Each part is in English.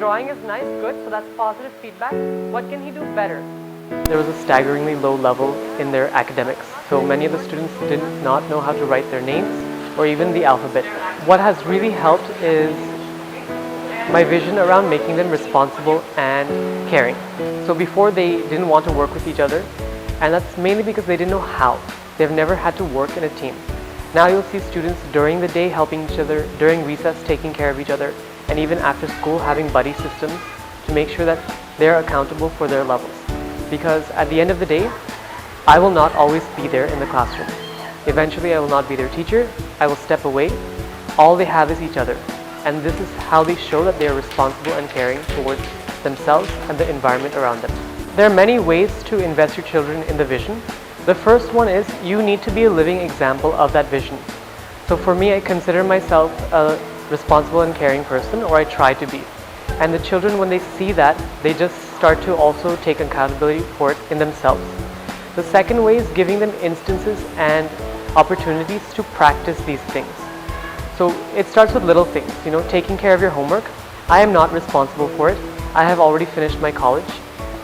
drawing is nice, good, so that's positive feedback. What can he do better? There was a staggeringly low level in their academics, so many of the students did not know how to write their names or even the alphabet. What has really helped is my vision around making them responsible and caring. So before, they didn't want to work with each other, and that's mainly because they didn't know how. They've never had to work in a team. Now you'll see students during the day helping each other, during recess taking care of each other, and even after school having buddy systems to make sure that they're accountable for their levels. Because at the end of the day, I will not always be there in the classroom. Eventually I will not be their teacher, I will step away. All they have is each other. And this is how they show that they are responsible and caring towards themselves and the environment around them. There are many ways to invest your children in the vision. The first one is you need to be a living example of that vision. So for me, I consider myself a responsible and caring person, or I try to be. And the children, when they see that, they just start to also take accountability for it in themselves. The second way is giving them instances and opportunities to practice these things. So it starts with little things, taking care of your homework. I am not responsible for it. I have already finished my college.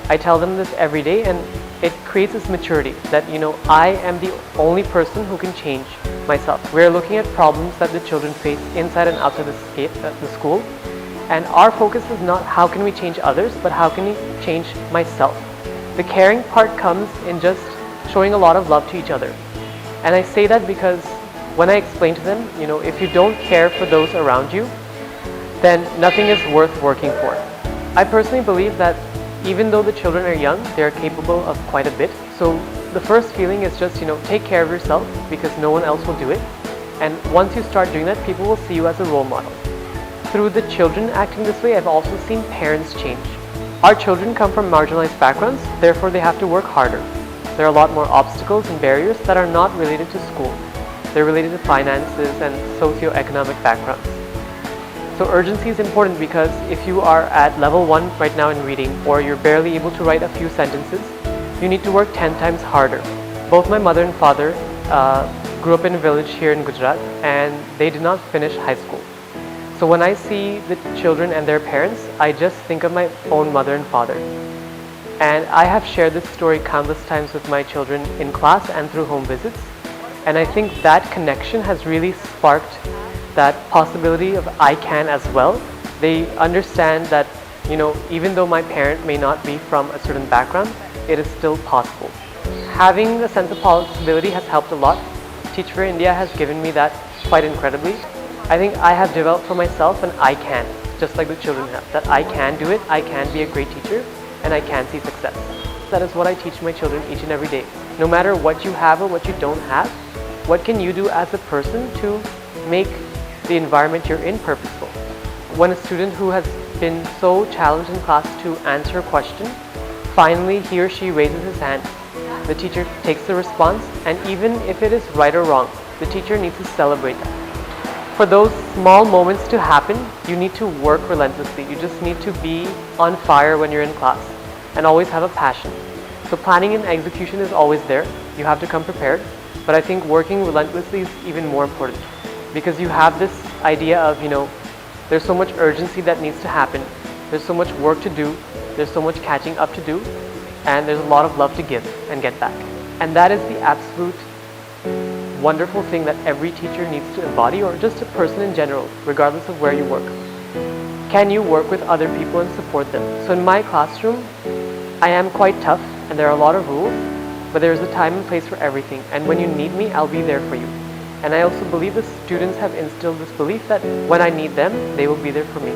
I tell them this every day, and it creates this maturity that, I am the only person who can change myself. We're looking at problems that the children face inside and outside the school. And our focus is not how can we change others, but how can we change myself. The caring part comes in just showing a lot of love to each other. And I say that because when I explain to them, if you don't care for those around you, then nothing is worth working for. I personally believe that even though the children are young, they are capable of quite a bit. So the first feeling is just, take care of yourself, because no one else will do it. And once you start doing that, people will see you as a role model. Through the children acting this way, I've also seen parents change. Our children come from marginalized backgrounds, therefore they have to work harder. There are a lot more obstacles and barriers that are not related to school. They're related to finances and socioeconomic backgrounds. So urgency is important, because if you are at level 1 right now in reading, or you're barely able to write a few sentences, you need to work 10 times harder. Both my mother and father grew up in a village here in Gujarat, and they did not finish high school. So when I see the children and their parents, I just think of my own mother and father. And I have shared this story countless times with my children in class and through home visits. And I think that connection has really sparked that possibility of I can as well. They understand that, even though my parent may not be from a certain background, it is still possible. Having a sense of possibility has helped a lot. Teach for India has given me that quite incredibly. I think I have developed for myself an I can, just like the children have, that I can do it, I can be a great teacher, and I can see success. That is what I teach my children each and every day. No matter what you have or what you don't have, what can you do as a person to make the environment you're in purposeful? When a student who has been so challenged in class to answer a question, finally he or she raises his hand, the teacher takes the response, and even if it is right or wrong, the teacher needs to celebrate that. For those small moments to happen, you need to work relentlessly. You just need to be on fire when you're in class and always have a passion. So planning and execution is always there. You have to come prepared. But I think working relentlessly is even more important, because you have this idea of, there's so much urgency that needs to happen. There's so much work to do. There's so much catching up to do. And there's a lot of love to give and get back. And that is the absolute wonderful thing that every teacher needs to embody, or just a person in general, regardless of where you work. Can you work with other people and support them? So in my classroom, I am quite tough, and there are a lot of rules, but there's a time and place for everything. And when you need me, I'll be there for you. And I also believe the students have instilled this belief that when I need them, they will be there for me.